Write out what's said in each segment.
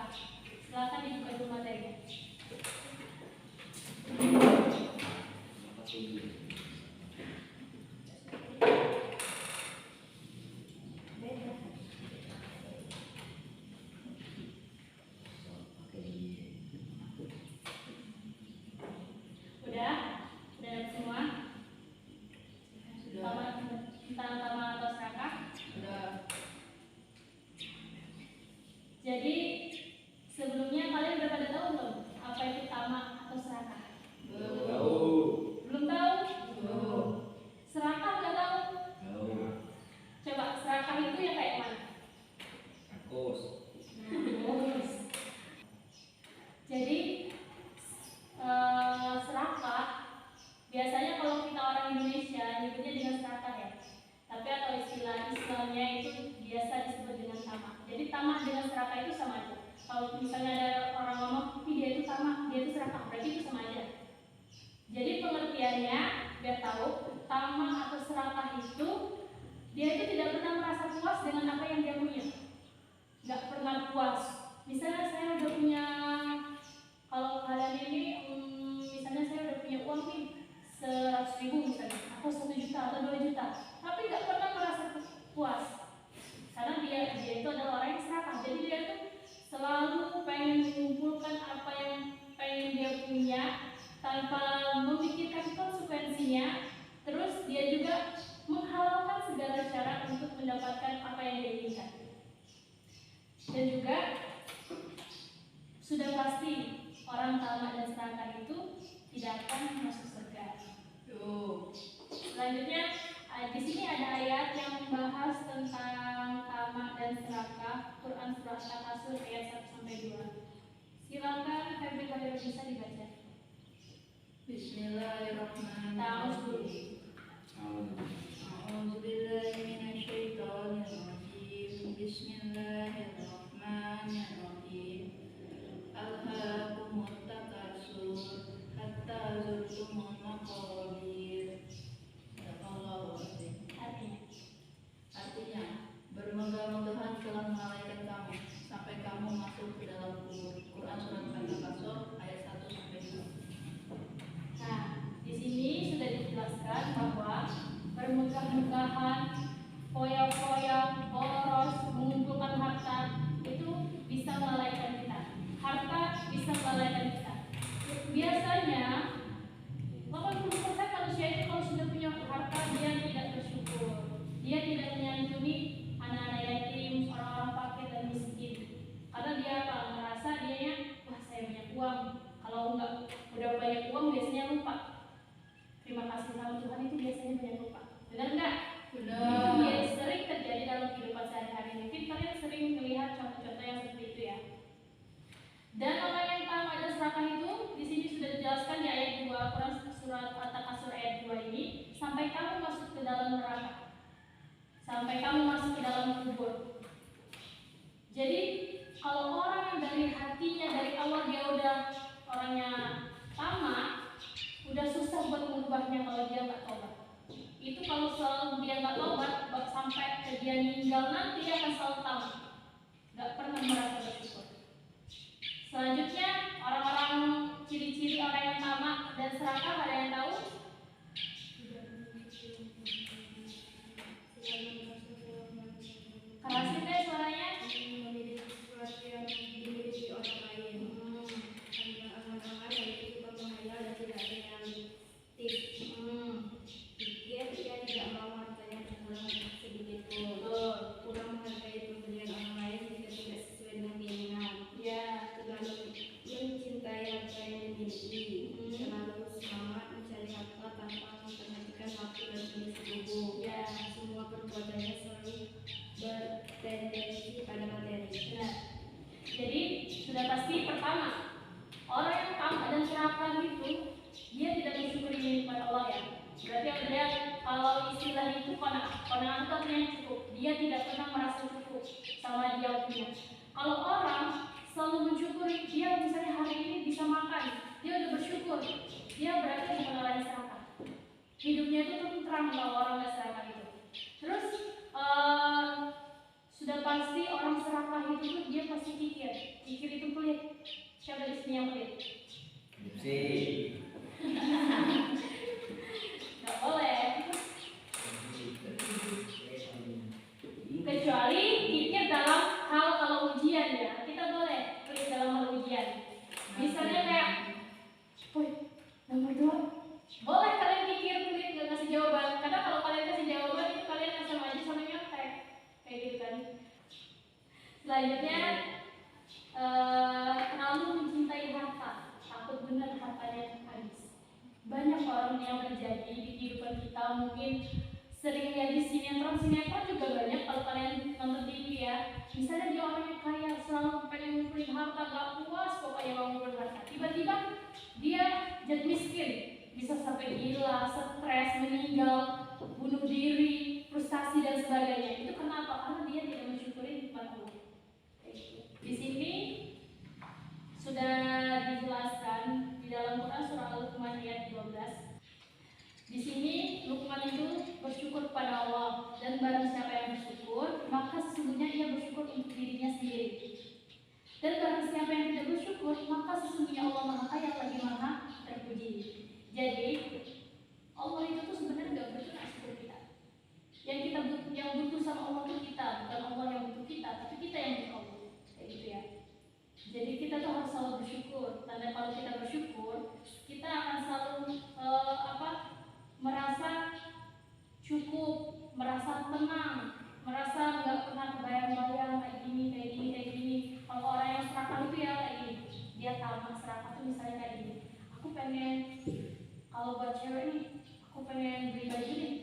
serakah. Silakan dibuka dulu materinya. Udah dapat semua? Tentang tama atau serakah? Udah. Jadi sebelumnya kalian udah pada tahu belum apa itu tama atau serakah? Belum tahu? Serakah nggak tahu? Coba serakah itu yang kayak mana? Jadi serakah biasanya kalau kita orang Indonesia nyebutnya dengan serakah ya. Tapi atau istilah Islamnya itu biasa disebut dengan tama. Jadi tama dengan serakah itu sama aja. Kalau misalnya ada orang ngomong, dia itu tama, dia itu serakah, berarti itu sama aja. Jadi pengertiannya biar tahu, tama atau serakah itu dia itu tidak pernah merasa puas dengan apa yang dia punya. Nggak pernah puas. Misalnya saya udah punya, kalau kalian ini misalnya saya udah punya uang nih 100.000 misalnya, atau 1 juta atau 2 juta, tapi nggak pernah merasa puas karena dia itu adalah orang yang serakah. Jadi dia tuh selalu pengen mengumpulkan apa yang pengen dia punya tanpa memikirkan konsekuensinya. Terus dia juga menghalalkan segala cara untuk mendapatkan apa yang dia inginkan. Dan juga sudah pasti orang tamak dan serakah itu tidak akan masuk surga. Selanjutnya di sini ada ayat yang membahas tentang tamak dan serakah. Quran surah At-Takasur ayat 1-2. Silakan Febri Khalil bisa dibaca. Bismillahirrahmanirrahim. A'udzubillahi minasyaitonirrajim. Bismillahirrahmanirrahim. Alhaakumut takasur hatta zurtumul maqabir. Artinya, bermegah-megahan telah melalaikan kamu sampai kamu masuk ke dalam kubur. Quran surat At-Takasur ayat 1-2. Nah, di sini sudah dijelaskan bahwa bermegah-megahan, foya-foya, boros, mengumpulkan harta itu bisa melalaikan kita. Harta bisa melalaikan kita. Biasanya 80% manusia itu kalau sudah punya harta dia tidak bersyukur. Dia tidak menyantuni anak-anak yatim, orang-orang fakir dan miskin. Karena dia apa? Merasa dianya, wah saya banyak uang. Kalau enggak udah banyak uang biasanya lupa. Terima kasih sama Tuhan itu biasanya banyak lupa. Benar enggak? Benar. Itu yang sering terjadi dalam kehidupan sehari-hari. Mungkin kalian sering melihat contoh-contoh yang seperti itu ya. Dan orang yang tamak dan serakah itu di sini sudah dijelaskan di ayat 2 Quran surat At-Takasur ayat 2 ini, sampai kamu masuk ke dalam neraka. Sampai kamu masuk ke dalam kubur. Jadi kalau orang yang dari hatinya dari awal dia udah orangnya tamak, udah susah buat mengubahnya kalau dia nggak tobat. Itu kalau selalu dia nggak tobat, sampai dia meninggal nanti dia akan selalu tamak, nggak pernah merasa bersyukur. Selanjutnya orang-orang ciri-ciri orang yang tamak dan serakah, ada yang tahu? Kerasin deh suaranya. Memiliki sesuatu yang dimiliki orang lain. Hanya angan-angan yang itu menghayal dan tidak realistis. Dia tidak mau hartanya berkurang sedikit pun. Kurang menghargai pemberian orang lain jika tidak sesuai dengan keinginan. Ya, Terlalu mencintai harta yang dimiliki. Terlalu semangat mencari harta tanpa memperhatikan waktu dan kondisi tubuh. ya. Semua perbuatannya selalu bertendensi pada materi. Nah, jadi sudah pasti pertama orang yang tamak dan serakah itu dia tidak bersyukur kepada Allah ya. Berarti dia kalau istilah itu kona'ah itu artinya cukup. Dia tidak pernah merasa cukup sama dia punya. Kalau orang selalu mensyukuri, dia misalnya hari ini bisa makan, dia udah bersyukur, dia berarti bukan orang yang serakah. Hidupnya itu tenteram kalau orang yang serakah itu. Terus sudah pasti orang serakah itu dia pasti pikir itu Selanjutnya terlalu mencintai harta, takut benar hartanya habis. Banyak orang yang terjadi di kehidupan kita, mungkin sering lihat di sinetron juga banyak. Kalau kalian nonton TV ya, misalnya dia orang yang kaya, selalu pengen ngumpulin harta, gak puas pokoknya mau ngumpulin harta. Tiba-tiba dia jadi miskin, bisa sampai gila, stres, meninggal, bunuh diri, frustasi dan sebagainya. Itu kenapa? Karena dia tidak mensyukuri nikmat Allah. Di sini sudah dijelaskan di dalam Quran surah Al-Luqman ayat 12. Di sini Luqman itu bersyukur kepada Allah, dan barang siapa yang bersyukur, maka sesungguhnya ia bersyukur untuk dirinya sendiri. Dan barang siapa yang tidak bersyukur, maka sesungguhnya Allah Maha Kaya lagi Maha terpuji. Jadi Allah itu tuh sebenarnya nggak butuh syukur kita. Yang butuh sama Allah itu kita, bukan Allah yang butuh kita, tapi kita yang butuh Allah. Kayak gitu ya. Jadi kita tuh harus selalu bersyukur. Tanda kalau kita bersyukur, kita akan selalu merasa cukup, merasa tenang, merasa nggak pernah kebayang-bayang kayak gini. Kalau orang yang serakah itu ya kayak gini, dia tamat serakah tuh misalnya kayak gini. Aku pengen, kalau buat cewek nih, aku pengen beli baju nih.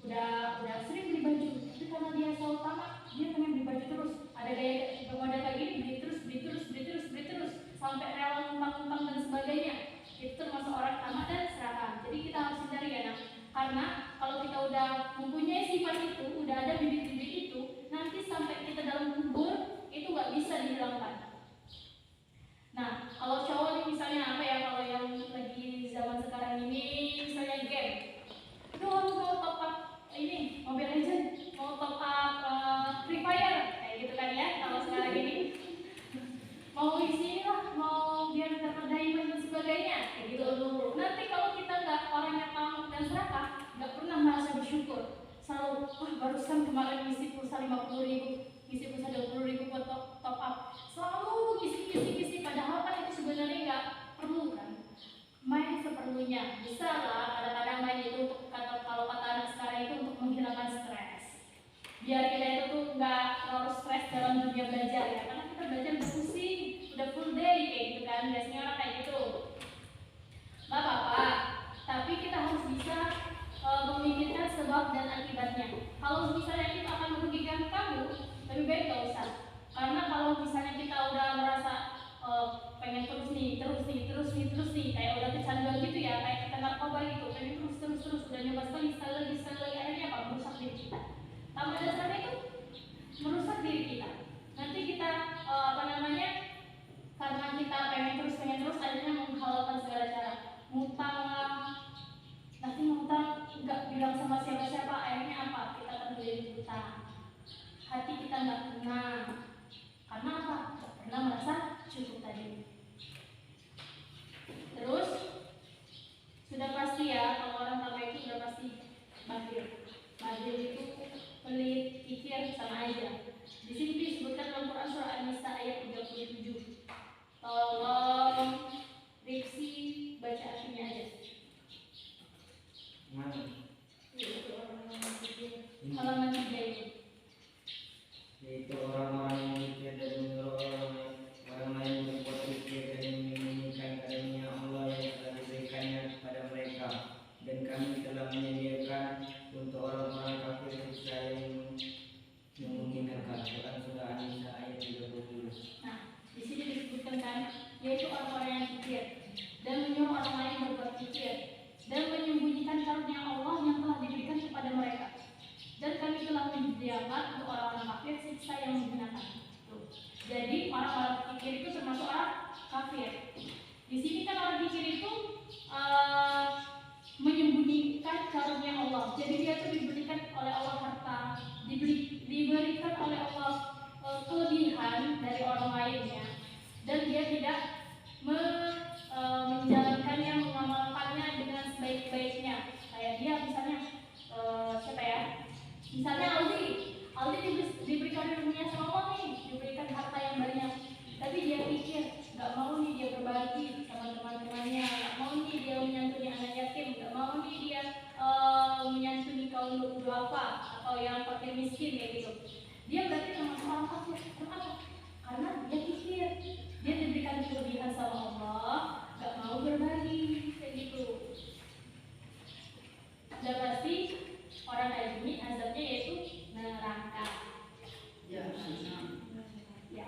Udah sering beli baju, tapi karena dia selalu tamat, dia pengen beli baju terus. Ada gaya model kayak gini, beli terus, sampai rela numpang dan sebagainya. Itu termasuk orang tamat dan serakah. Jadi kita harus hindari ya, karena kalau kita udah mempunyai sifat itu, udah ada bibit-bibit itu, nanti sampai kita dalam kubur itu nggak bisa dihilangkan. Nah, kalau cowok nih misalnya apa ya, kalau yang lagi zaman sekarang ini misalnya game, itu mau top up ini Mobile Legends, mau top up Free Fire kayak gitu kan ya. Kalau sekarang ini mau isi lah, mau biar dapat diamond dan sebagainya kayak gitu dulu. Nanti kalau kita nggak orangnya tamak dan serakah, nggak pernah merasa bersyukur, selalu barusan kemarin ngisi pulsa 50.000, ngisi pulsa 20.000 buat top up, selalu ngisi, padahal kan itu sebenarnya nggak perlu kan. Main seperlunya, bisa lah kadang-kadang main itu untuk kalau kata anak sekarang itu untuk menghilangkan stres, biar kita itu tuh nggak terlalu stres dalam dunia belajar ya, karena kita belajar udah pusing, udah full day kayak gitu kan, biasanya orang kayak gitu. Nggak apa-apa, tapi kita harus bisa memikirkan sebab dan akibatnya. Kalau misalnya itu akan merugikan kamu, lebih baik gak usah. Karena kalau misalnya kita udah merasa pengen terus nih, kayak udah kecanduan gitu ya, kayak kita narkoba gitu, pengen terus, udah nyoba sekali lagi, akhirnya apa? Merusak diri kita. Tamat dasarnya itu merusak diri kita. Nanti kita karena kita pengen terus, akhirnya menghalalkan segala cara, ngutang lah, nanti ngutang nggak bilang sama siapa-siapa, akhirnya apa? Kita akan menjadi hutang. Hati kita nggak tenang. Karena apa? Nggak pernah merasa cukup tadi. Terus sudah pasti ya, kalau orang tua itu sudah pasti bakhil. Bakhil itu pelit, kikir, sama aja. Di sini disebutkan dalam Quran surah An-Nisa ayat 37. Tolong Ripsi baca artinya aja. Halaman 3 itu. Yaitu orang-orang yang mikir dan menyuruh orang lain berbuat pikir dan menyembunyikan karunia Allah yang telah diberikannya kepada mereka, dan kami telah menyediakan untuk orang-orang kafir siksa yang menghinakan. Quran surah An-Nisa ayat 37. Nah, di sini disebutkan kan, yaitu orang-orang yang kikir dan menyuruh orang lain berbuat kikir dan menyembunyikan karunia Allah yang telah diberikan kepada mereka. Dan kami telah menyediakan untuk orang-orang kafir siksa yang menghinakan. Jadi orang-orang kikir itu termasuk orang kafir. Di sini kan orang kikir itu menyembunyikan karunia Allah. Jadi dia itu diberikan oleh Allah harta, diberikan oleh Allah kelebihan dari orang lainnya, dan dia tidak menjalankannya, mengamalkannya dengan sebaik-baiknya. Kayak dia misalnya siapa ya? Misalnya Aldi diberikan karunia sama Allah nih, diberikan harta yang banyak, tapi dia pikir nggak mau nih dia berbagi sama teman-temannya, nggak mau nih dia menyantuni anak yatim, nggak mau nih dia menyantuni kaum duafa atau yang fakir miskin kayak gitu. dia berarti termasuk orang kafir. Kenapa? Karena dia kikir, dia diberikan kelebihan sama Allah, gak mau berbagi kayak gitu. Udah pasti orang kayak gini azabnya yaitu neraka. Ya, Ya.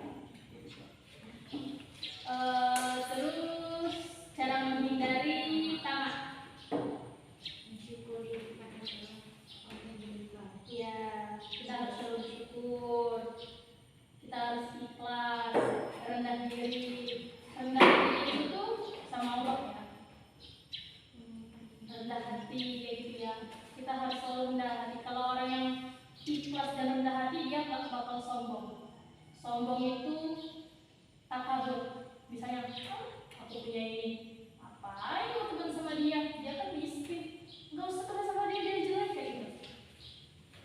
Terus cara menghindari tamak. Mensyukuri nikmat Allah yang diberikan. Ya, kita harus selalu bersyukur. Kita harus ikhlas, rendah diri. Rendah diri itu sama Allah ya. Rendah hati kayak gitu ya. Kita harus selalu rendah hati. Kalau orang yang ikhlas dan rendah hati dia nggak bakal sombong. Sombong itu takabur. Misalnya, aku punya ini, ngapain mau teman sama dia? Dia kan miskin. Nggak usah teman sama dia, dia jelek kayak gitu.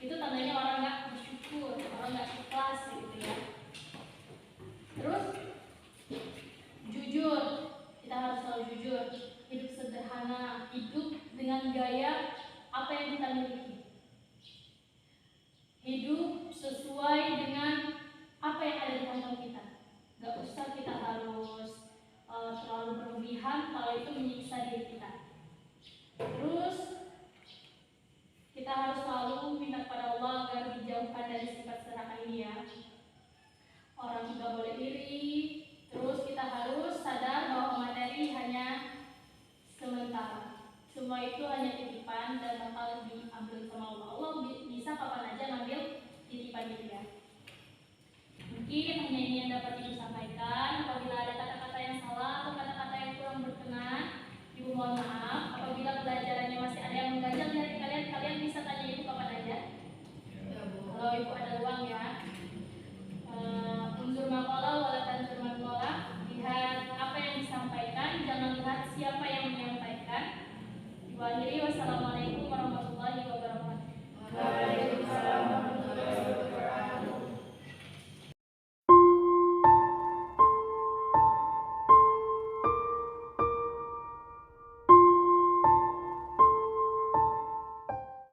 Itu tandanya orang nggak bersyukur, orang nggak ikhlas gitu ya. Terus jujur, kita harus selalu jujur. Hidup sederhana, hidup dengan gaya apa yang kita miliki. Hidup sesuai dengan apa yang ada di kantong kita. Gak usah kita harus terlalu berlebihan kalau itu menyiksa diri kita. Terus kita harus selalu minta kepada Allah agar dijauhkan dari sifat serakah ini ya. Orang juga boleh iri. Terus kita harus sadar bahwa materi hanya sementara. Semua itu hanya titipan dan bakal diambil sama Allah. Allah bisa kapan aja ngambil titipan itu ya. Mungkin hanya ini yang dapat